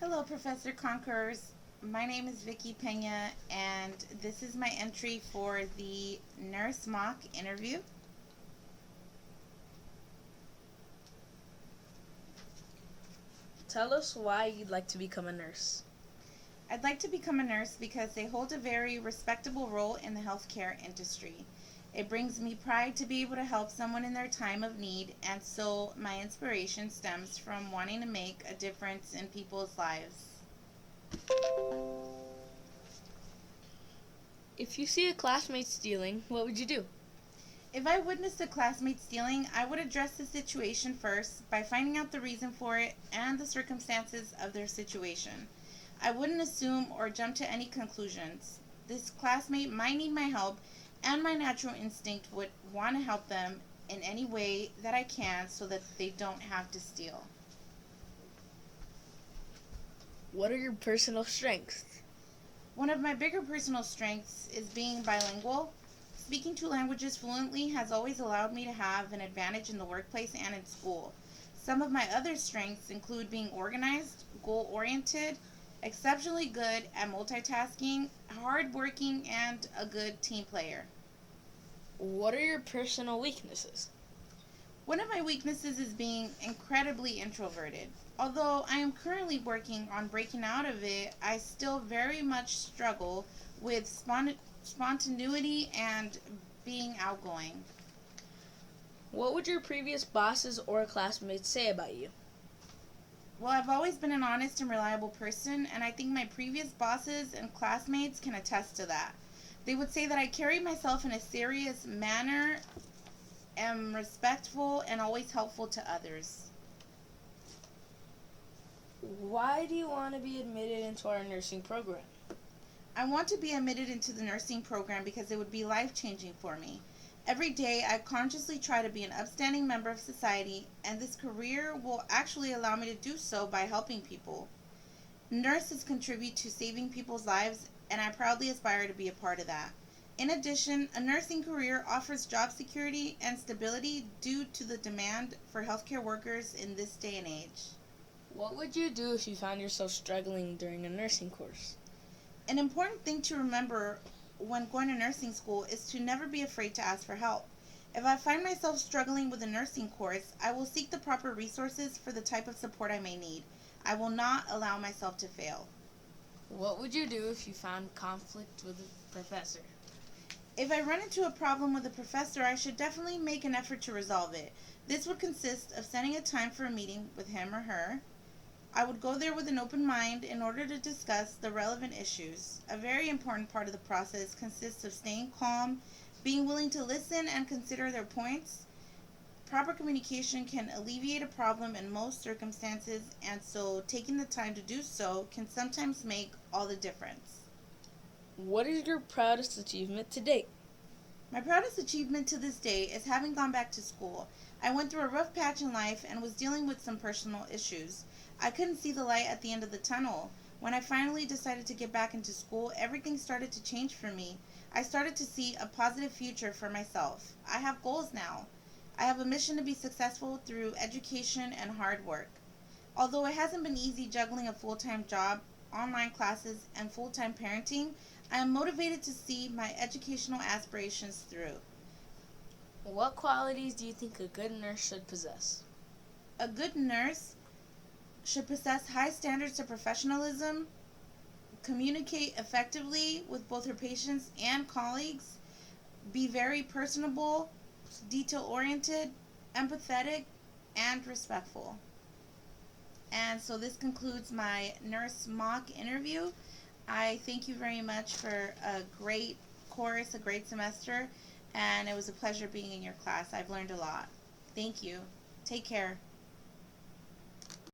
Hello, Professor Conquerors. My name is Vicky Pena, and this is my entry for the nurse mock interview. Tell us why you'd like to become a nurse. I'd like to become a nurse because they hold a very respectable role in the healthcare industry. It brings me pride to be able to help someone in their time of need, and so my inspiration stems from wanting to make a difference in people's lives. If you see a classmate stealing, what would you do? If I witnessed a classmate stealing, I would address the situation first by finding out the reason for it and the circumstances of their situation. I wouldn't assume or jump to any conclusions. This classmate might need my help, and my natural instinct would want to help them in any way that I can so that they don't have to steal. What are your personal strengths? One of my bigger personal strengths is being bilingual. Speaking two languages fluently has always allowed me to have an advantage in the workplace and in school. Some of my other strengths include being organized, goal oriented, exceptionally good at multitasking, hardworking, and a good team player. What are your personal weaknesses? One of my weaknesses is being incredibly introverted. Although I am currently working on breaking out of it, I still very much struggle with spontaneity and being outgoing. What would your previous bosses or classmates say about you? Well, I've always been an honest and reliable person, and I think my previous bosses and classmates can attest to that. They would say that I carry myself in a serious manner, am respectful, and always helpful to others. Why do you want to be admitted into our nursing program? I want to be admitted into the nursing program because it would be life changing for me. Every day, I consciously try to be an upstanding member of society, and this career will actually allow me to do so by helping people. Nurses contribute to saving people's lives, and I proudly aspire to be a part of that. In addition, a nursing career offers job security and stability due to the demand for healthcare workers in this day and age. What would you do if you found yourself struggling during a nursing course? An important thing to remember when going to nursing school is to never be afraid to ask for help. If I find myself struggling with a nursing course, I will seek the proper resources for the type of support I may need. I will not allow myself to fail. What would you do if you found conflict with a professor? If I run into a problem with a professor, I should definitely make an effort to resolve it. This would consist of setting a time for a meeting with him or her. I would go there with an open mind in order to discuss the relevant issues. A very important part of the process consists of staying calm, being willing to listen and consider their points. Proper communication can alleviate a problem in most circumstances, and so taking the time to do so can sometimes make all the difference. What is your proudest achievement to date? My proudest achievement to this day is having gone back to school. I went through a rough patch in life and was dealing with some personal issues. I couldn't see the light at the end of the tunnel. When I finally decided to get back into school, everything started to change for me. I started to see a positive future for myself. I have goals now. I have a mission to be successful through education and hard work. Although it hasn't been easy juggling a full-time job, online classes, and full-time parenting, I am motivated to see my educational aspirations through. What qualities do you think a good nurse should possess? A good nurse should possess high standards of professionalism, communicate effectively with both her patients and colleagues, be very personable, detail oriented, empathetic, and respectful. And so this concludes my nurse mock interview. I thank you very much for a great course, a great semester, and it was a pleasure being in your class. I've learned a lot. Thank you. Take care.